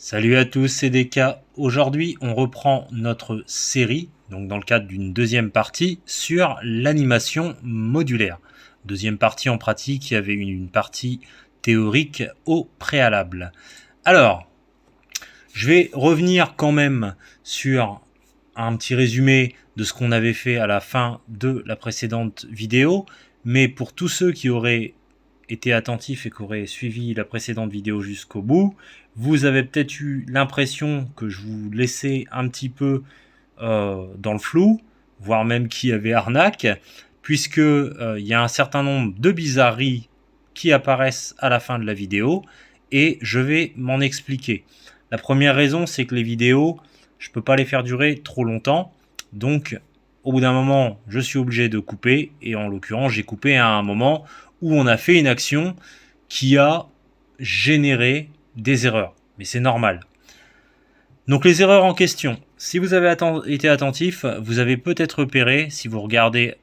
Salut à tous, c'est DK. Aujourd'hui, on reprend notre série, donc dans le cadre d'une deuxième partie, sur l'animation modulaire. Deuxième partie en pratique, il y avait une partie théorique au préalable. Alors, je vais revenir quand même sur un petit résumé de ce qu'on avait fait à la fin de la précédente vidéo, mais pour tous ceux qui auraient été attentifs et qui auraient suivi la précédente vidéo jusqu'au bout, vous avez peut-être eu l'impression que je vous laissais un petit peu dans le flou, voire même qu'il y avait arnaque, puisque il y a un certain nombre de bizarreries qui apparaissent à la fin de la vidéo, et je vais m'en expliquer. La première raison, c'est que les vidéos, je ne peux pas les faire durer trop longtemps, donc au bout d'un moment, je suis obligé de couper, et en l'occurrence, j'ai coupé à un moment où on a fait une action qui a généré des erreurs. Mais c'est normal. Donc les erreurs en question. Si vous avez été attentif, vous avez peut-être repéré, si vous regardez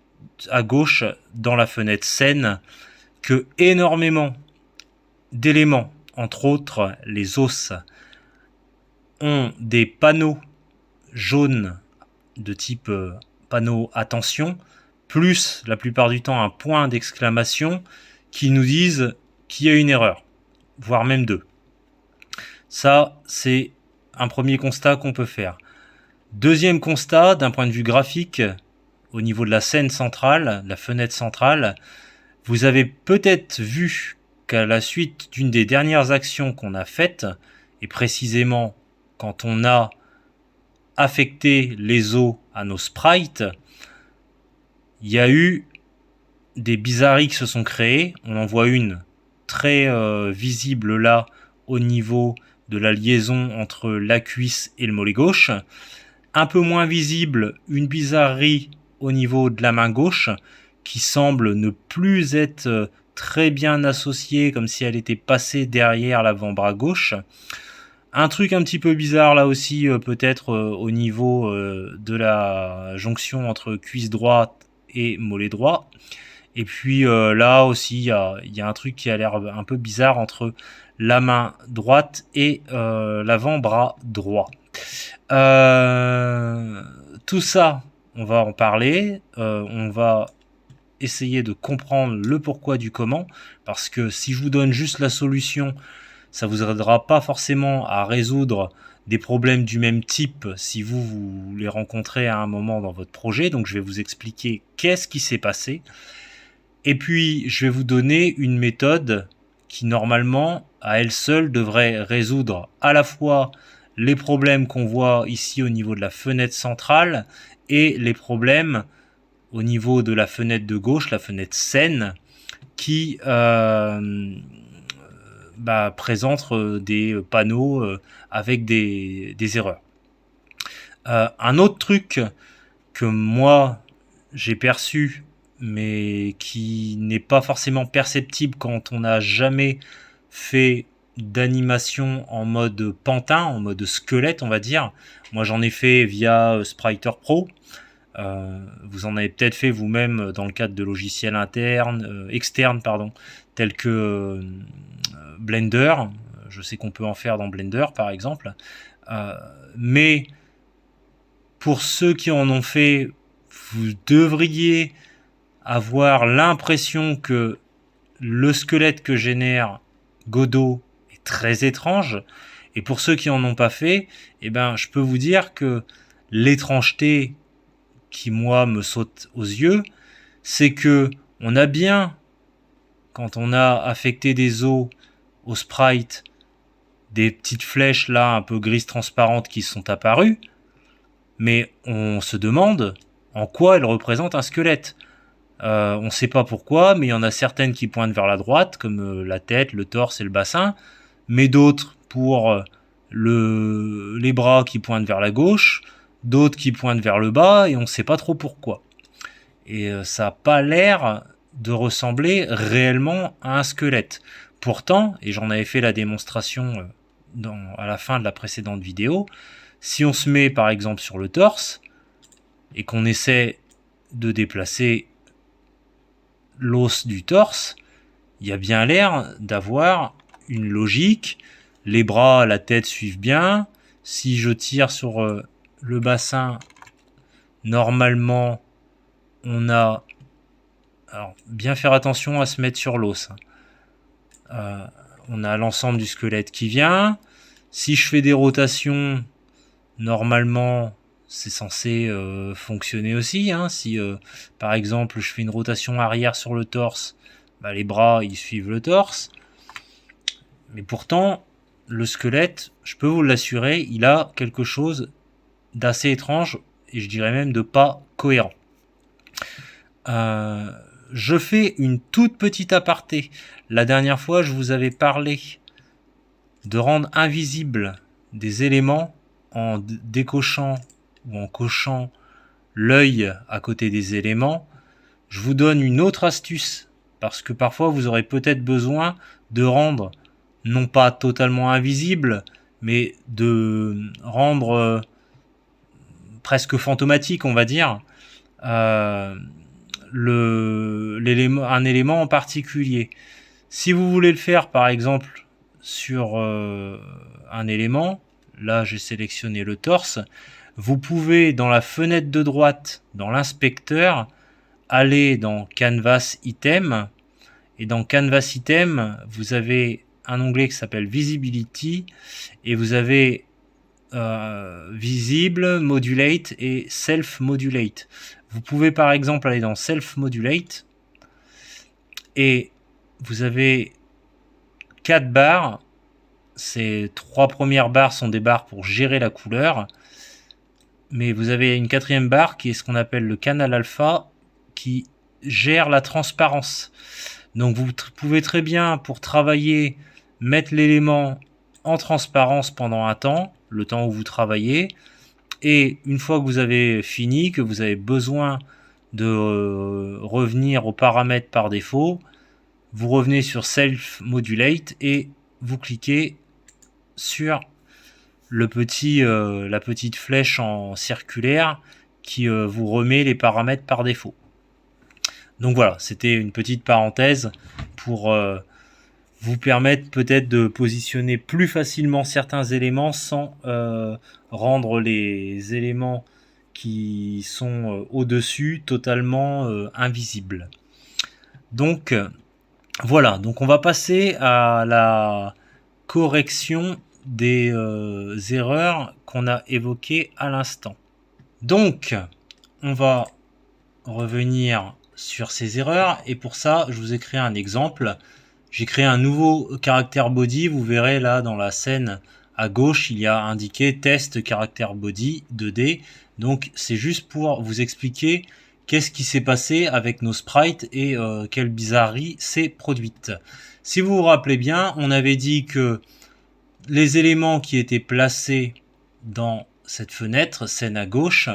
à gauche dans la fenêtre scène, que énormément d'éléments, entre autres les os, ont des panneaux jaunes de type panneau attention, plus la plupart du temps un point d'exclamation qui nous disent qu'il y a une erreur, voire même deux. Ça, c'est un premier constat qu'on peut faire. Deuxième constat, d'un point de vue graphique, au niveau de la scène centrale, la fenêtre centrale, vous avez peut-être vu qu'à la suite d'une des dernières actions qu'on a faites, et précisément quand on a affecté les os à nos sprites, il y a eu des bizarreries qui se sont créées. On en voit une très visible là au niveau de la liaison entre la cuisse et le mollet gauche. Un peu moins visible, une bizarrerie au niveau de la main gauche qui semble ne plus être très bien associée, comme si elle était passée derrière l'avant-bras gauche. Un truc un petit peu bizarre là aussi, peut-être au niveau de la jonction entre cuisse droite et mollet droit. Et puis là aussi, il y a un truc qui a l'air un peu bizarre entre la main droite et l'avant-bras droit. Tout ça, on va en parler. On va essayer de comprendre le pourquoi du comment, parce que si je vous donne juste la solution, ça vous aidera pas forcément à résoudre des problèmes du même type si vous les rencontrez à un moment dans votre projet. Donc je vais vous expliquer qu'est-ce qui s'est passé. Et puis je vais vous donner une méthode qui normalement à elle seule devrait résoudre à la fois les problèmes qu'on voit ici au niveau de la fenêtre centrale et les problèmes au niveau de la fenêtre de gauche, la fenêtre scène, qui présente des panneaux avec des erreurs. Un autre truc que moi j'ai perçu, mais qui n'est pas forcément perceptible quand on n'a jamais fait d'animation en mode pantin, en mode squelette on va dire. Moi j'en ai fait via Spriter Pro. Vous en avez peut-être fait vous-même dans le cadre de logiciels externes, tels que Blender. Je sais qu'on peut en faire dans Blender par exemple. Mais pour ceux qui en ont fait, vous devriez avoir l'impression que le squelette que génère Godot est très étrange. Et pour ceux qui en ont pas fait, je peux vous dire que l'étrangeté qui moi me saute aux yeux, c'est que on a bien, quand on a affecté des os au sprite, des petites flèches là un peu grises transparentes qui sont apparues, mais on se demande en quoi elles représentent un squelette. On ne sait pas pourquoi, mais il y en a certaines qui pointent vers la droite, comme la tête, le torse et le bassin, mais d'autres pour les bras qui pointent vers la gauche, d'autres qui pointent vers le bas, et on ne sait pas trop pourquoi. Et ça n'a pas l'air de ressembler réellement à un squelette. Pourtant, et j'en avais fait la démonstration à la fin de la précédente vidéo, si on se met par exemple sur le torse, et qu'on essaie de déplacer l'os du torse, il y a bien l'air d'avoir une logique. les bras, la tête suivent bien. Si je tire sur le bassin, normalement, on a... Alors, bien faire attention à se mettre sur l'os. On a l'ensemble du squelette qui vient. Si je fais des rotations, normalement, c'est censé fonctionner aussi. Hein. Si, par exemple, je fais une rotation arrière sur le torse, bah, les bras, ils suivent le torse. Mais pourtant, le squelette, je peux vous l'assurer, il a quelque chose d'assez étrange, et je dirais même de pas cohérent. Je fais une toute petite aparté. La dernière fois, je vous avais parlé de rendre invisibles des éléments en décochant ou en cochant l'œil à côté des éléments. Je vous donne une autre astuce, parce que parfois vous aurez peut-être besoin de rendre, non pas totalement invisible, mais de rendre presque fantomatique, on va dire, un élément en particulier. Si vous voulez le faire, par exemple, sur un élément, là j'ai sélectionné le torse, vous pouvez, dans la fenêtre de droite, dans l'inspecteur, aller dans Canvas Item, et dans Canvas Item, vous avez un onglet qui s'appelle Visibility, et vous avez Visible, Modulate et Self Modulate. Vous pouvez par exemple aller dans Self Modulate, et vous avez 4 barres. Ces 3 premières barres sont des barres pour gérer la couleur, mais vous avez une 4e barre qui est ce qu'on appelle le canal alpha, qui gère la transparence. Donc vous pouvez très bien, pour travailler, mettre l'élément en transparence pendant un temps, le temps où vous travaillez, et une fois que vous avez fini, que vous avez besoin de revenir aux paramètres par défaut, vous revenez sur Self Modulate et vous cliquez sur la petite flèche en circulaire qui vous remet les paramètres par défaut. Donc voilà, c'était une petite parenthèse pour vous permettre peut-être de positionner plus facilement certains éléments sans rendre les éléments qui sont au-dessus totalement invisibles. Donc voilà, donc on va passer à la correction des erreurs qu'on a évoquées à l'instant. Donc, on va revenir sur ces erreurs, et pour ça, je vous ai créé un exemple. J'ai créé un nouveau caractère body. Vous verrez là dans la scène à gauche, il y a indiqué test caractère body 2D. Donc, c'est juste pour vous expliquer qu'est-ce qui s'est passé avec nos sprites et quelle bizarrerie s'est produite. Si vous vous rappelez bien, on avait dit que les éléments qui étaient placés dans cette fenêtre, scène à gauche,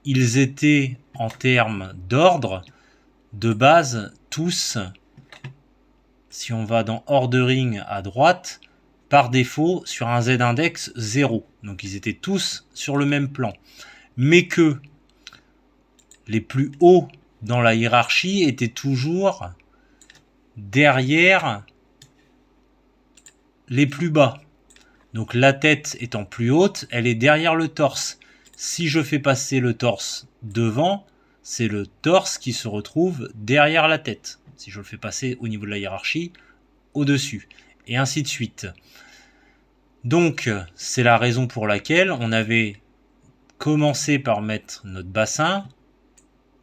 ils étaient en termes d'ordre, de base, tous, si on va dans Ordering à droite, par défaut sur un Z-index 0. Donc ils étaient tous sur le même plan. Mais que les plus hauts dans la hiérarchie étaient toujours derrière les plus bas. Donc la tête étant plus haute, elle est derrière le torse. Si je fais passer le torse devant, c'est le torse qui se retrouve derrière la tête. Si je le fais passer au niveau de la hiérarchie, au-dessus. Et ainsi de suite. Donc c'est la raison pour laquelle on avait commencé par mettre notre bassin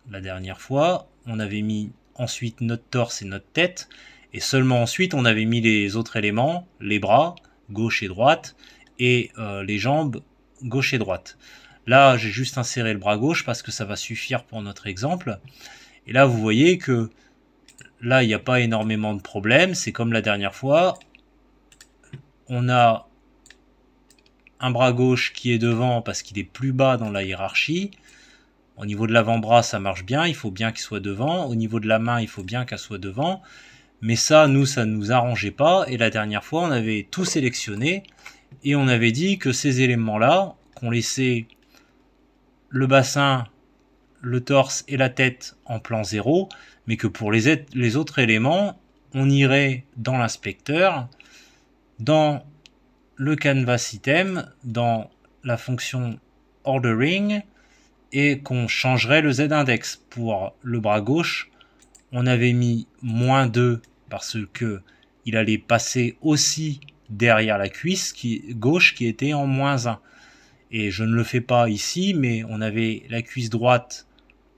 la dernière fois. On avait mis ensuite notre torse et notre tête. Et seulement ensuite on avait mis les autres éléments, les bras, gauche et droite, et les jambes gauche et droite. Là, j'ai juste inséré le bras gauche parce que ça va suffire pour notre exemple. Et là, vous voyez que là, il n'y a pas énormément de problèmes. C'est comme la dernière fois. On a un bras gauche qui est devant parce qu'il est plus bas dans la hiérarchie. Au niveau de l'avant-bras, ça marche bien. Il faut bien qu'il soit devant. Au niveau de la main, il faut bien qu'elle soit devant. Mais ça, nous, ça ne nous arrangeait pas. Et la dernière fois, on avait tout sélectionné. Et on avait dit que ces éléments-là, qu'on laissait le bassin, le torse et la tête en plan 0, mais que pour les autres éléments, on irait dans l'inspecteur, dans le canvas item dans la fonction ordering et qu'on changerait le z-index. Pour le bras gauche, on avait mis -2 parce que il allait passer aussi derrière la cuisse gauche qui était en -1. Et je ne le fais pas ici, mais on avait la cuisse droite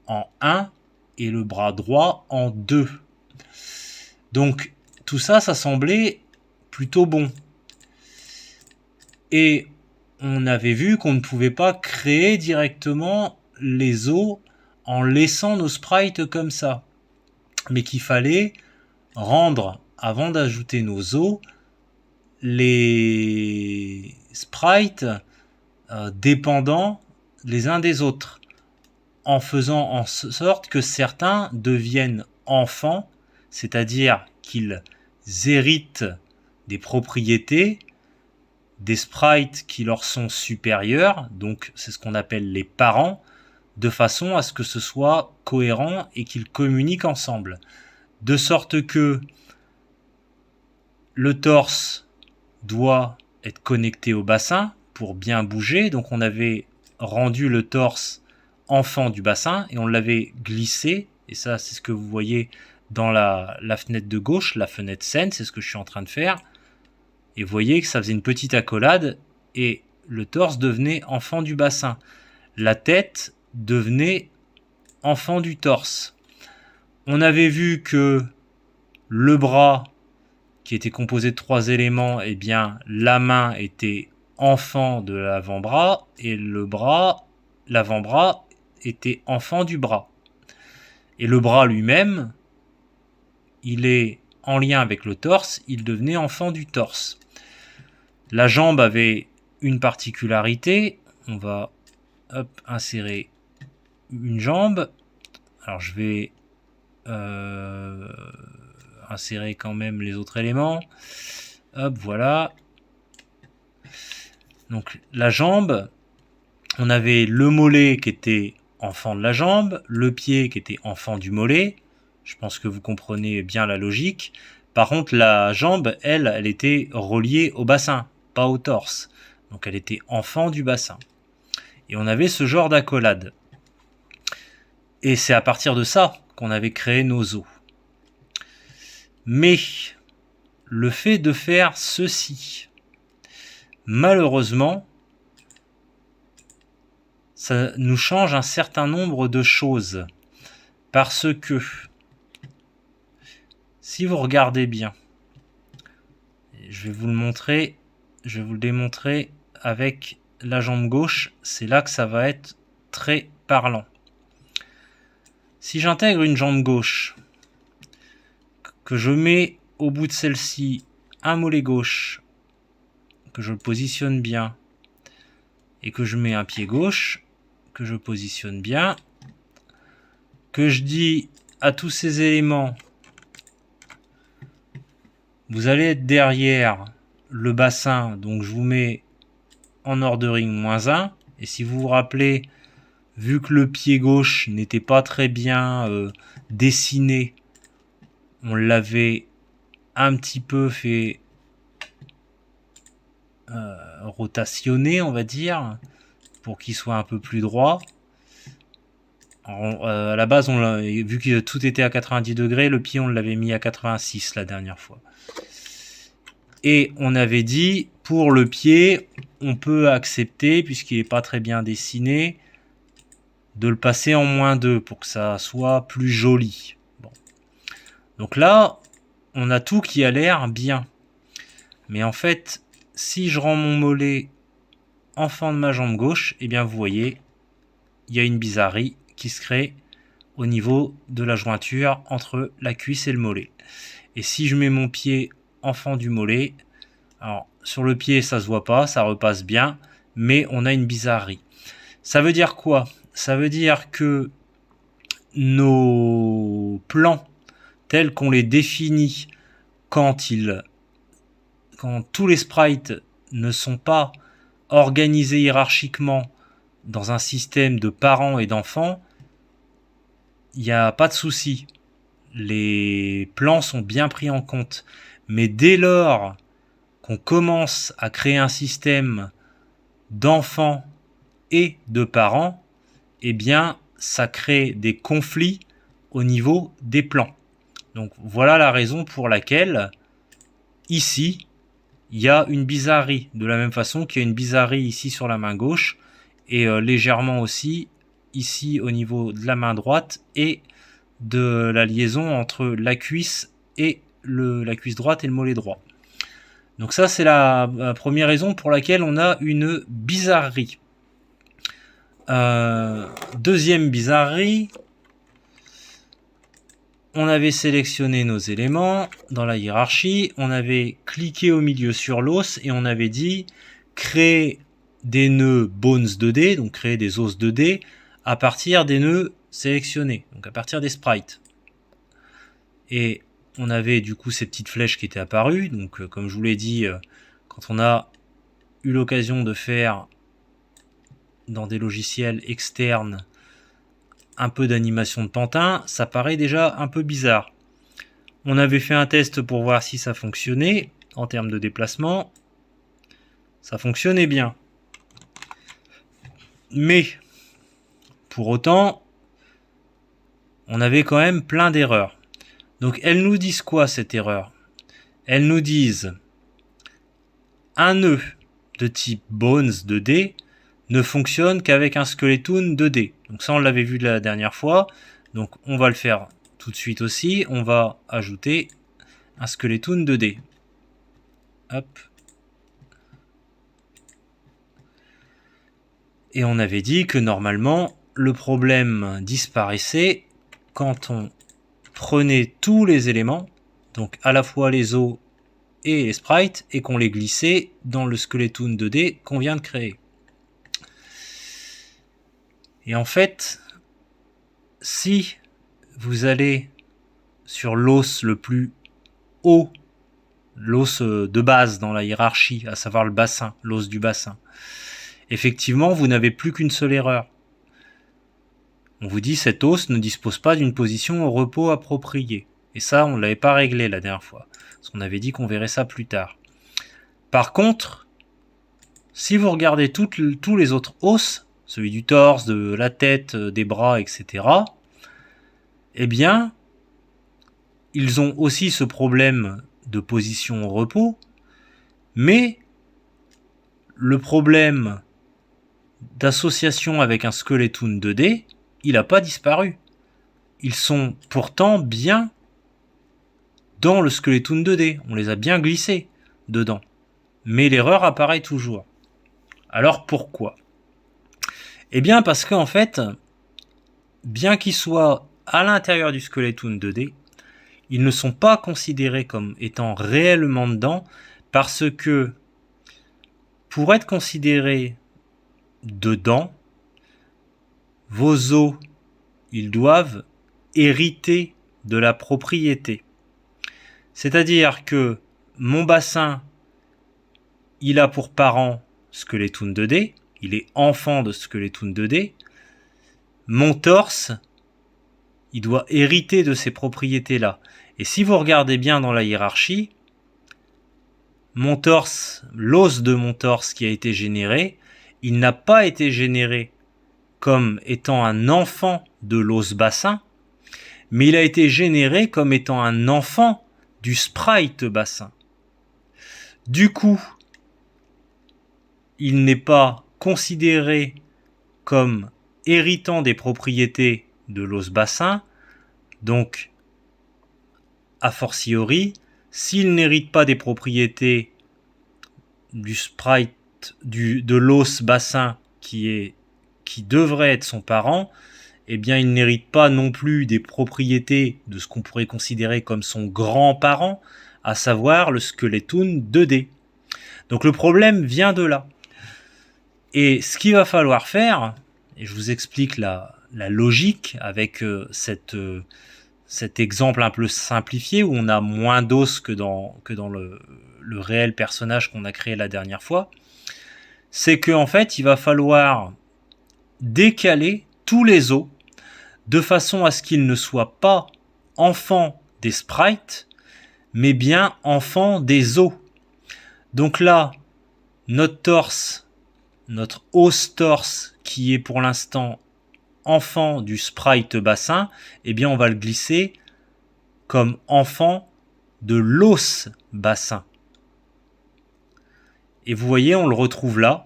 en 1 et le bras droit en 2. Donc tout ça, ça semblait plutôt bon. Et on avait vu qu'on ne pouvait pas créer directement les os en laissant nos sprites comme ça. Mais qu'il fallait rendre, avant d'ajouter nos os, les sprites dépendants les uns des autres, en faisant en sorte que certains deviennent enfants, c'est-à-dire qu'ils héritent des propriétés des sprites qui leur sont supérieurs, donc c'est ce qu'on appelle les parents, de façon à ce que ce soit cohérent et qu'ils communiquent ensemble. De sorte que le torse doit être connecté au bassin pour bien bouger, donc on avait rendu le torse enfant du bassin et on l'avait glissé, et ça c'est ce que vous voyez dans la fenêtre de gauche, la fenêtre scène, c'est ce que je suis en train de faire. Et vous voyez que ça faisait une petite accolade et le torse devenait enfant du bassin. La tête devenait enfant du torse. On avait vu que le bras, qui était composé de 3 éléments, eh bien, la main était enfant de l'avant-bras et le bras, l'avant-bras, était enfant du bras. Et le bras lui-même, il est en lien avec le torse, il devenait enfant du torse. La jambe avait une particularité. On va insérer une jambe. Alors je vais insérer quand même les autres éléments. Hop, voilà. Donc la jambe, on avait le mollet qui était enfant de la jambe, le pied qui était enfant du mollet. Je pense que vous comprenez bien la logique. Par contre, la jambe, elle était reliée au bassin, pas au torse. Donc elle était enfant du bassin. Et on avait ce genre d'accolade. Et c'est à partir de ça qu'on avait créé nos os. Mais le fait de faire ceci, malheureusement, ça nous change un certain nombre de choses. Parce que, si vous regardez bien, je vais vous le montrer, je vais vous le démontrer avec la jambe gauche, c'est là que ça va être très parlant. Si j'intègre une jambe gauche, que je mets au bout de celle-ci un mollet gauche, que je le positionne bien, et que je mets un pied gauche, que je positionne bien, que je dis à tous ces éléments, vous allez être derrière le bassin, donc je vous mets en ordering -1, et si vous vous rappelez, vu que le pied gauche n'était pas très bien dessiné, on l'avait un petit peu fait rotationner, on va dire, pour qu'il soit un peu plus droit. À la base, vu que tout était à 90 degrés, le pied on l'avait mis à 86 la dernière fois. Et on avait dit, pour le pied, on peut accepter, puisqu'il n'est pas très bien dessiné, de le passer en -2 pour que ça soit plus joli. Bon. Donc là, on a tout qui a l'air bien. Mais en fait, si je rends mon mollet enfant de ma jambe gauche, eh bien vous voyez, il y a une bizarrerie qui se crée au niveau de la jointure entre la cuisse et le mollet. Et si je mets mon pied enfant du mollet, alors sur le pied ça se voit pas, ça repasse bien, mais on a une bizarrerie. Ça veut dire quoi? Ça veut dire que nos plans tels qu'on les définit quand tous les sprites ne sont pas organisés hiérarchiquement dans un système de parents et d'enfants, il n'y a pas de souci. Les plans sont bien pris en compte. Mais dès lors qu'on commence à créer un système d'enfants et de parents, eh bien, ça crée des conflits au niveau des plans. Donc voilà la raison pour laquelle ici, il y a une bizarrerie, de la même façon qu'il y a une bizarrerie ici sur la main gauche et légèrement aussi ici au niveau de la main droite et de la liaison entre la cuisse et la cuisse droite et le mollet droit. Donc ça, c'est la première raison pour laquelle on a une bizarrerie. Deuxième bizarrerie, on avait sélectionné nos éléments dans la hiérarchie, on avait cliqué au milieu sur l'os et on avait dit créer des nœuds bones 2D, donc créer des os 2D à partir des nœuds sélectionnés, donc à partir des sprites. Et on avait du coup ces petites flèches qui étaient apparues, donc comme je vous l'ai dit, quand on a eu l'occasion de faire dans des logiciels externes un peu d'animation de pantin, ça paraît déjà un peu bizarre. On avait fait un test pour voir si ça fonctionnait en termes de déplacement. Ça fonctionnait bien. Mais, pour autant, on avait quand même plein d'erreurs. Donc elles nous disent quoi cette erreur? Elles nous disent un nœud de type Bones 2D ne fonctionne qu'avec un Skeleton 2D. Donc ça on l'avait vu la dernière fois. Donc on va le faire tout de suite aussi. On va ajouter un Skeleton 2D. Hop. Et on avait dit que normalement le problème disparaissait quand on prenait tous les éléments, donc à la fois les os et les sprites, et qu'on les glissait dans le Skeleton 2D qu'on vient de créer. Et en fait, si vous allez sur l'os le plus haut, l'os de base dans la hiérarchie, à savoir le bassin, l'os du bassin, effectivement, vous n'avez plus qu'une seule erreur. On vous dit cet os ne dispose pas d'une position au repos appropriée. Et ça, on ne l'avait pas réglé la dernière fois. Parce qu'on avait dit qu'on verrait ça plus tard. Par contre, si vous regardez tous les autres os, celui du torse, de la tête, des bras, etc., eh bien, ils ont aussi ce problème de position au repos, mais le problème d'association avec un Skeleton 2D, il n'a pas disparu. Ils sont pourtant bien dans le Skeleton 2D. On les a bien glissés dedans. Mais l'erreur apparaît toujours. Alors pourquoi? Eh bien parce qu'en fait, bien qu'ils soient à l'intérieur du Skeleton 2D, ils ne sont pas considérés comme étant réellement dedans parce que pour être considérés dedans, vos os, ils doivent hériter de la propriété. C'est-à-dire que mon bassin, il a pour parent Skeleton 2D, il est enfant de Skeleton 2D. Mon torse, il doit hériter de ces propriétés-là. Et si vous regardez bien dans la hiérarchie, mon torse, l'os de mon torse qui a été généré, il n'a pas été généré comme étant un enfant de l'os bassin, mais il a été généré comme étant un enfant du sprite bassin. Du coup, il n'est pas considéré comme héritant des propriétés de l'os bassin, donc a fortiori, s'il n'hérite pas des propriétés du sprite de l'os bassin qui devrait être son parent, eh bien il n'hérite pas non plus des propriétés de ce qu'on pourrait considérer comme son grand-parent, à savoir le Skeleton 2D. Donc le problème vient de là. Et ce qu'il va falloir faire, et je vous explique la logique avec cet exemple un peu simplifié où on a moins d'os que dans le réel personnage qu'on a créé la dernière fois, c'est qu'en fait il va falloir décaler tous les os de façon à ce qu'ils ne soient pas enfants des sprites, mais bien enfants des os. Donc là, notre torse, notre os torse, qui est pour l'instant enfant du sprite bassin, eh bien on va le glisser comme enfant de l'os bassin. Et vous voyez, on le retrouve là.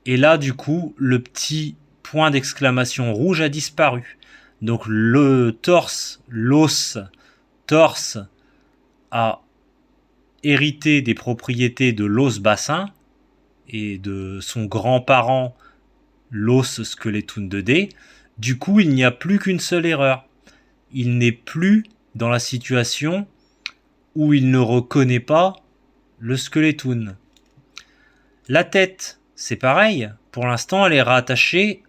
Et là, du coup, le petit point d'exclamation rouge a disparu. Donc le torse, l'os torse a hérité des propriétés de l'os bassin et de son grand-parent, l'os skeleton 2D. Du coup, il n'y a plus qu'une seule erreur. Il n'est plus dans la situation où il ne reconnaît pas le skeleton. La tête, c'est pareil. Pour l'instant, elle est rattachée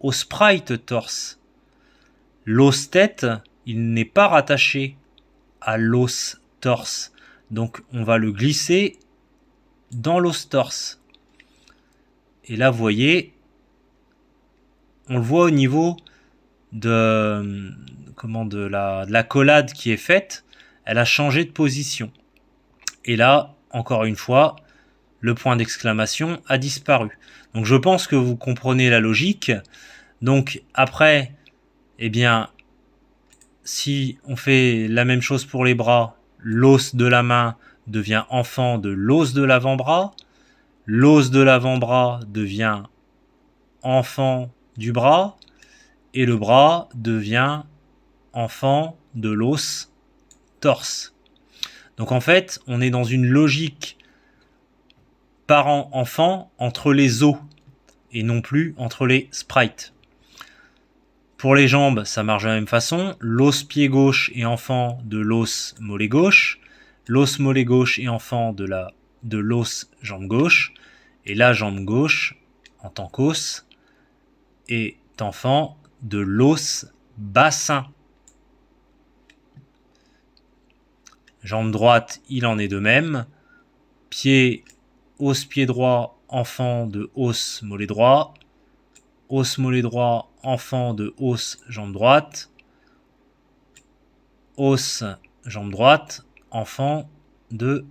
au sprite torse. L'os tête, il n'est pas rattaché à l'os torse. Donc, on va le glisser dans l'os torse. Et là, vous voyez, on le voit au niveau de la collade qui est faite. Elle a changé de position. Et là, encore une fois, le point d'exclamation a disparu. Donc je pense que vous comprenez la logique. Donc après, eh bien, si on fait la même chose pour les bras, l'os de la main devient enfant de l'os de l'avant-bras. L'os de l'avant-bras devient enfant du bras. Et le bras devient enfant de l'os torse. Donc en fait, on est dans une logique parent-enfant entre les os et non plus entre les sprites. Pour les jambes, ça marche de la même façon. L'os pied gauche est enfant de l'os mollet gauche. L'os mollet gauche est enfant de l'os jambe gauche. Et la jambe gauche, en tant qu'os, est enfant de l'os bassin. Jambe droite, il en est de même. Os pied droit, enfant de os mollet droit. Os mollet droit, enfant de os jambe droite. Os jambe droite, enfant de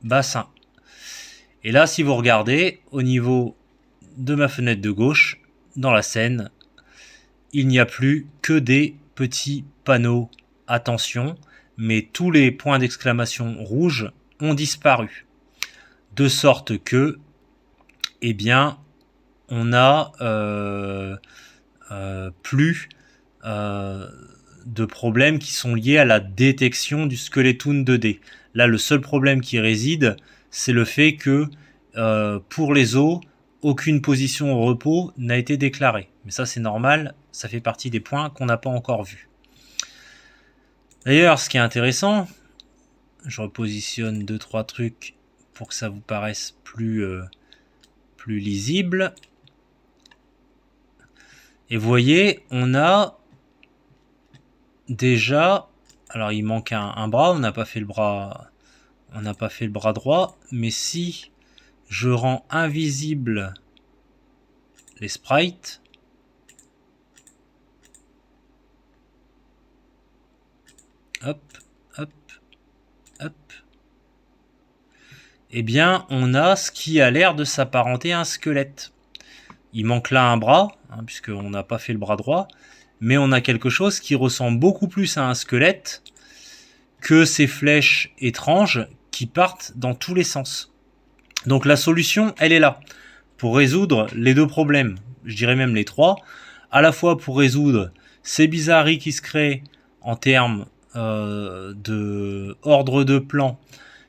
bassin. Et là, si vous regardez, au niveau de ma fenêtre de gauche, dans la scène, il n'y a plus que des petits panneaux attention, mais tous les points d'exclamation rouges ont disparu. De sorte que, eh bien, on a plus de problèmes qui sont liés à la détection du skeleton 2D. Là, le seul problème qui réside, c'est le fait que pour les os, aucune position au repos n'a été déclarée. Mais ça, c'est normal, ça fait partie des points qu'on n'a pas encore vus. D'ailleurs, ce qui est intéressant, je repositionne 2-3 trucs pour que ça vous paraisse plus lisible. Et vous voyez, on a déjà, alors il manque un bras, on n'a pas fait le bras droit, mais si je rends invisible les sprites, hop, hop, hop, eh bien on a ce qui a l'air de s'apparenter à un squelette. Il manque là un bras, puisqu'on n'a pas fait le bras droit, mais on a quelque chose qui ressemble beaucoup plus à un squelette que ces flèches étranges qui partent dans tous les sens. Donc la solution, elle est là, pour résoudre les deux problèmes, je dirais même les trois, à la fois pour résoudre ces bizarreries qui se créent en termes de ordre de plan,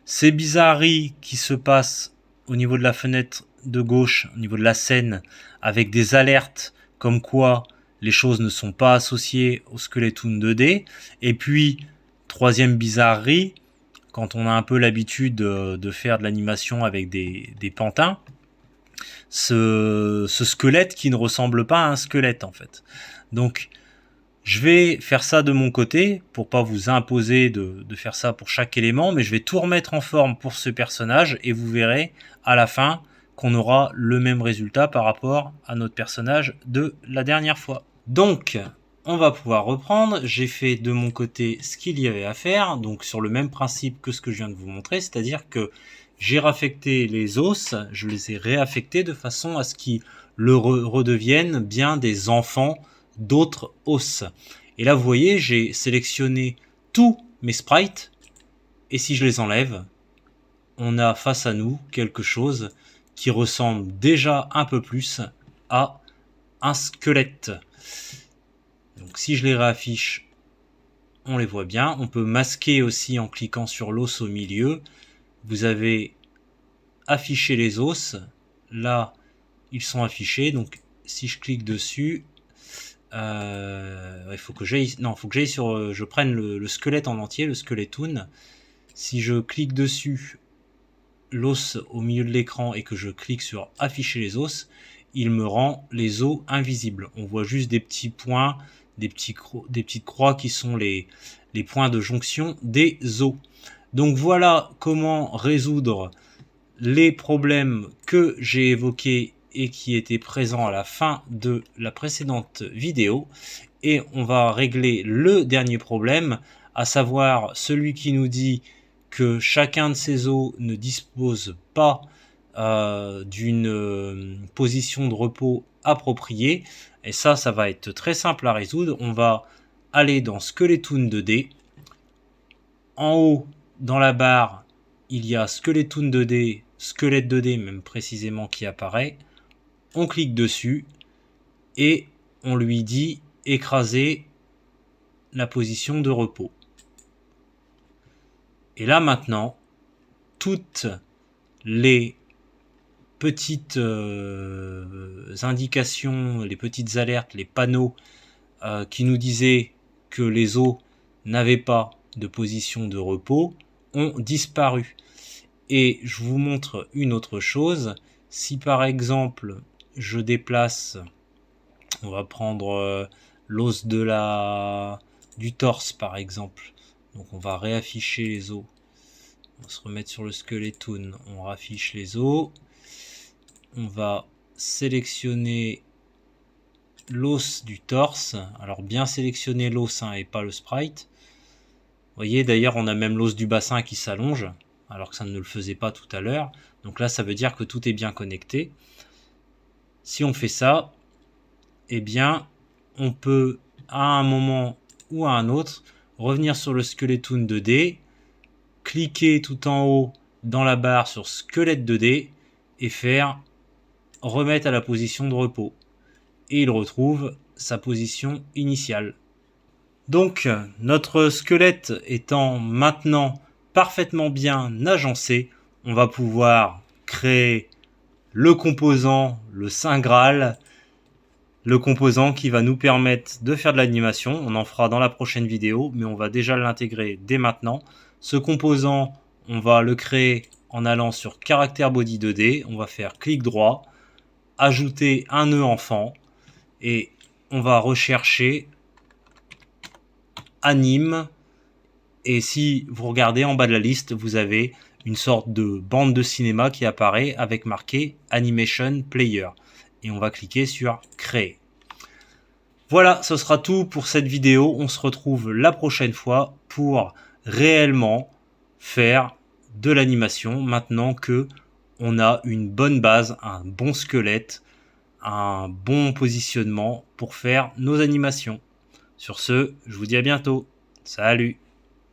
ces bizarreries qui se passent au niveau de la fenêtre de gauche, au niveau de la scène, avec des alertes comme quoi les choses ne sont pas associées au skeleton 2D. Et puis, troisième bizarrerie, quand on a un peu l'habitude de faire de l'animation avec des pantins, ce squelette qui ne ressemble pas à un squelette en fait. Donc, je vais faire ça de mon côté pour pas vous imposer de faire ça pour chaque élément, mais je vais tout remettre en forme pour ce personnage et vous verrez à la fin qu'on aura le même résultat par rapport à notre personnage de la dernière fois. Donc, on va pouvoir reprendre. J'ai fait de mon côté ce qu'il y avait à faire, donc sur le même principe que ce que je viens de vous montrer, c'est-à-dire que j'ai réaffecté les os, je les ai réaffectés de façon à ce qu'ils redeviennent bien des enfants d'autres os. Et là, vous voyez, j'ai sélectionné tous mes sprites, et si je les enlève, on a face à nous quelque chose qui ressemble déjà un peu plus à un squelette. Donc si je les réaffiche, on les voit bien. On peut masquer aussi en cliquant sur l'os au milieu. Vous avez affiché les os. Là, ils sont affichés. Donc si je clique dessus, il faut que j'aille. Non, faut que j'aille sur. Je prenne le squelette en entier, le squeletoon. Si je clique dessus, l'os au milieu de l'écran, et que je clique sur afficher les os, il me rend les os invisibles. On voit juste des petits points, des petites croix qui sont les points de jonction des os. Donc voilà comment résoudre les problèmes que j'ai évoqués et qui étaient présents à la fin de la précédente vidéo. Et on va régler le dernier problème, à savoir celui qui nous dit que chacun de ces os ne dispose pas d'une position de repos appropriée. Et ça va être très simple à résoudre. On va aller dans Skeletoon 2D. En haut, dans la barre, il y a Skeletoon 2D, Squelette 2D même précisément qui apparaît. On clique dessus et on lui dit écraser la position de repos. Et là maintenant, toutes les petites indications, les petites alertes, les panneaux qui nous disaient que les os n'avaient pas de position de repos ont disparu. Et je vous montre une autre chose. Si par exemple je déplace, on va prendre l'os du torse par exemple. Donc on va réafficher les os. On va se remettre sur le Skeletoon. On raffiche les os. On va sélectionner l'os du torse. Alors bien sélectionner l'os et pas le sprite. Vous voyez d'ailleurs on a même l'os du bassin qui s'allonge, alors que ça ne le faisait pas tout à l'heure. Donc là ça veut dire que tout est bien connecté. Si on fait ça, eh bien on peut à un moment ou à un autre revenir sur le Skeletoon 2D, cliquer tout en haut dans la barre sur Squelette 2D et faire remettre à la position de repos. Et il retrouve sa position initiale. Donc notre squelette étant maintenant parfaitement bien agencé, on va pouvoir créer le composant, le Saint Graal, le composant qui va nous permettre de faire de l'animation. On en fera dans la prochaine vidéo, mais on va déjà l'intégrer dès maintenant. Ce composant, on va le créer en allant sur Character Body 2D, on va faire clic droit, ajouter un nœud enfant, et on va rechercher anime, et si vous regardez en bas de la liste, vous avez une sorte de bande de cinéma qui apparaît avec marqué Animation Player, et on va cliquer sur créer. Voilà, ce sera tout pour cette vidéo. On se retrouve la prochaine fois pour réellement faire de l'animation maintenant que on a une bonne base, un bon squelette, un bon positionnement pour faire nos animations. Sur ce, je vous dis à bientôt. Salut!